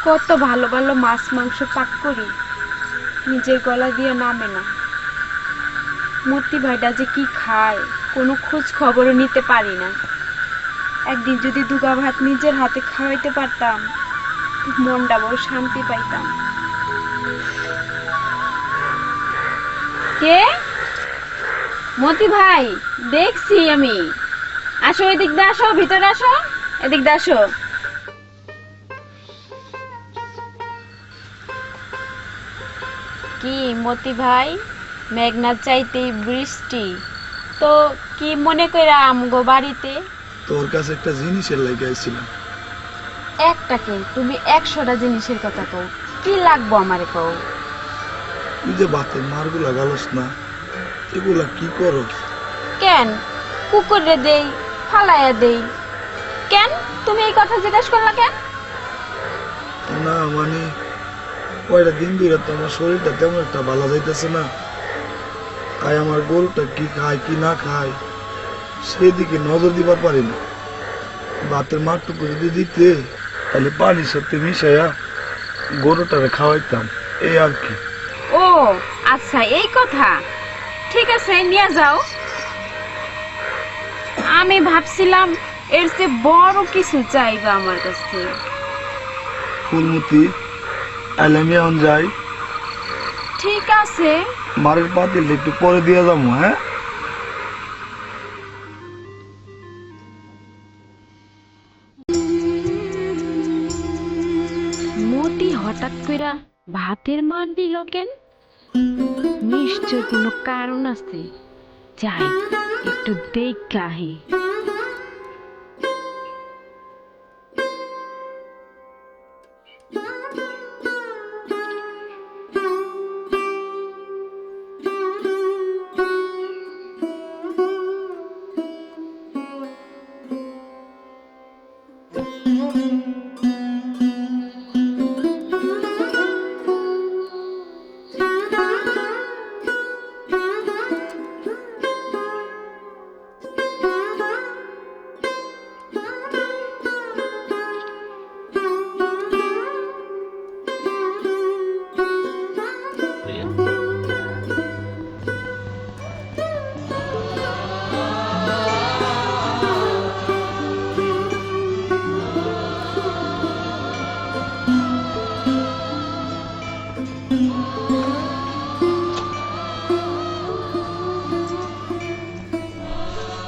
কত ভালো ভালো মাছ মাংস পাক করি, নিজের গলা দিয়ে নামে না। মতি ভাইটা যে কি খায় কোনো খোঁজ খবরও নিতে পারি না। একদিন যদি দুগা ভাত নিজের হাতে খাওয়াইতে পারতাম, মনটা বড় শান্তি পাইতাম। কে? মতি ভাই, দেখছি আমি। আসো, এদিক দিয়ে আসো, ভিতরে আসো, এদিক দিয়ে আসো। কি মতি ভাই, মেঘনার চাইতেই বৃষ্টি, তো কি মনে কইরা আমগো বাড়িতে? তোর কাছে একটা জিনিসের লাগে আইছিলাম। একটাকে তুমি 100টা জিনিসের কথা কও, কি লাগবো আমারে কও। তুই যে ভাতের মারগুলা গালস না, এগুলা কি করস? কেন কুকুরে দেই, ফালাইয়া দেই? কেন তুমি এই কথা জিজ্ঞেস করলা কেন? না মানে কয়টা দিন ধরে তো আমার শরীরটা তেমন একটা ভালো যাইতেছে না, তাই আমার গরুটা কি খায় কি না খায় সেদিকে নজর দিবার পারি না। ভাতের মারটুকু যদি দিতে, তাহলে পানির সাথে মিশাইয়া গরুটারে খাওয়াইতাম, এই আর কি। ও আচ্ছা, এই কথা। ঠিক আছে, নিয়ে যাও। আমি ভাবছিলাম এর চেয়ে বড় কিছু চাইবা আমার কাছে। ফুলমতি, তাহলে আমি এখন যাই। ঠিক আছে। মারের পাতিল একটু পরে দিয়ে যাবো। হ্যাঁ, মতি হঠাৎ কইরা ভাতের মান দিল কেন? নিশ্চয় কোনো কারণ আছে। যাই একটু দেখা আহি।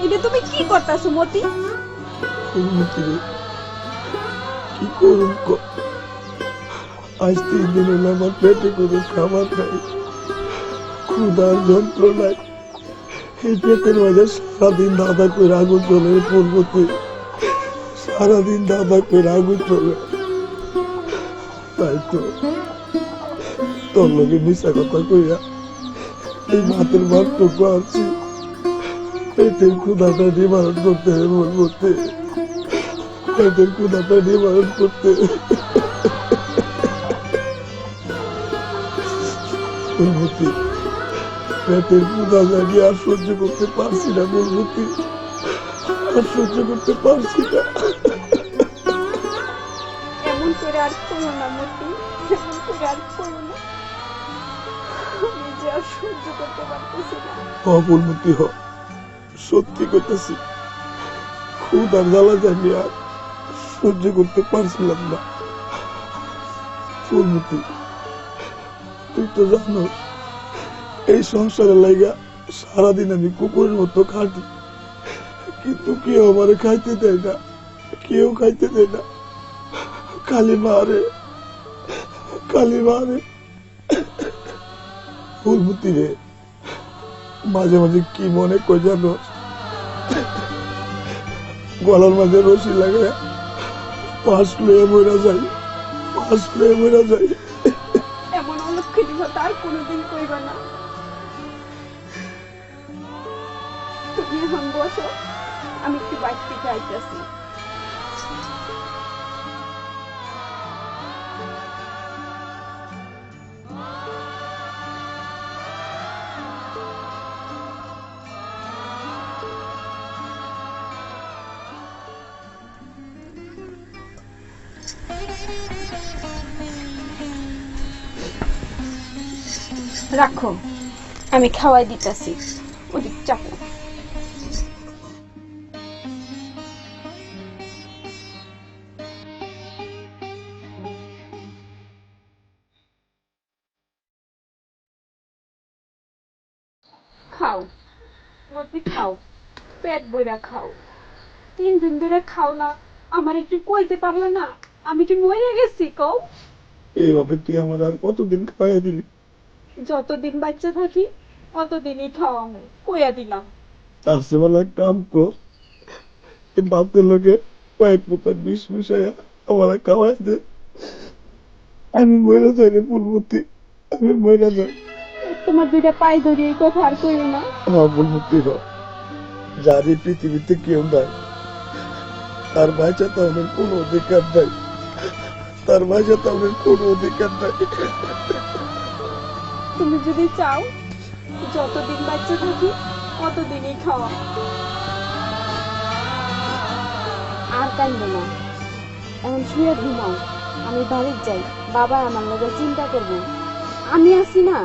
এটা তুমি কি করতেছো মতি? ফুলমতি রে, কি করুন আজ 3 দিন হলো আমার পেটে কোনো খাবার নাই, ক্ষুধার যন্ত্রণায় এই পেটের মাঝে সারাদিন দাদা করে আগুন চলে। ফুলমতি, সারাদিন দাদা করে আগুন চলে। তাই তো তোর লগে মিশা কথা কইয়া এই ভাতের ভাতটুকু আনছি, পেটের ক্ষুধাটা নিবারণ করতে হবে। ফুলমতি, পেটের ক্ষুধাটা নিবারণ করতে। ফুলমতি, পেটের ক্ষুধা জানি আর সহ্য করতে পারছি না। ফুলমতি, আর সহ্য করতে পারছি না। এমন করে আর করো না মতি, এমন করে আর করো না। আমি যে আর সহ্য করতে পারতেছি না। ফুলমতি, সত্যি করতেছি, ক্ষুধার জ্বালা জানি আর সহ্য করতে পারছিলাম না। ফুলমতি, তুই তো জানো এই সংসারে লাইগা সারাদিন আমি কুকুরের মতো খাটি, কিন্তু কেউ আমারে খাইতে দেয় না, কেউ খাইতে দেয় না, খালি মারে, খালি মারে। ফুলমতি রে, মাঝে মাঝে কি মনে কই জানো, গলার মাঝে রশি লাগে পাশ লয়ে মরা যাই, পাশ লয়ে মরা যাই। এমন অলক্ষণী কথা আর কোনোদিন কইবা না। তুমি এখন বসো, আমি একটু বাইরে থেকে আইতেছি। রাখো, আমি খাওয়াই দিতেছি। ওদিক চাপো। খাও, মতি খাও, পেট বইরা খাও। 3 দিন ধরে খাও না, আমার একটু কইতে পারলে না আমি কি মরে গেছি? কও, এইভাবে তুই আমার আর কতদিন খাওয়াই দিবি? যতদিন বাচ্চা থাকি অতদিনই খাওয়াবো, কইয়া দিলাম। তার চেয়ে ভালো এক কাম কর, এই ভাতের লোকে কয়েক বোতল বিষ মিশাইয়া আমার খাওয়াই দে। আমি মরে যাই রে ফুলমতি, আমি মরে যাই। তোমার 2টা পায়ে ধরে এই কথা আর কইও না। আমার ফুলমতি র, যার এই পৃথিবীতে কেউ নাই, তার ভাইচা তাহলে কোনো অধিকার নাই, তার ভাইচা তাহলে কোনো অধিকার নাই। তুমি যদি চাও যতদিন বাচ্চা থাকি ততদিনই খাওয়া। আর কান্দো না, এখন শুয়ে ঘুমাও। আমি বাড়ির যাই, বাবা আমার লগে চিন্তা করবো। আমি আছি না,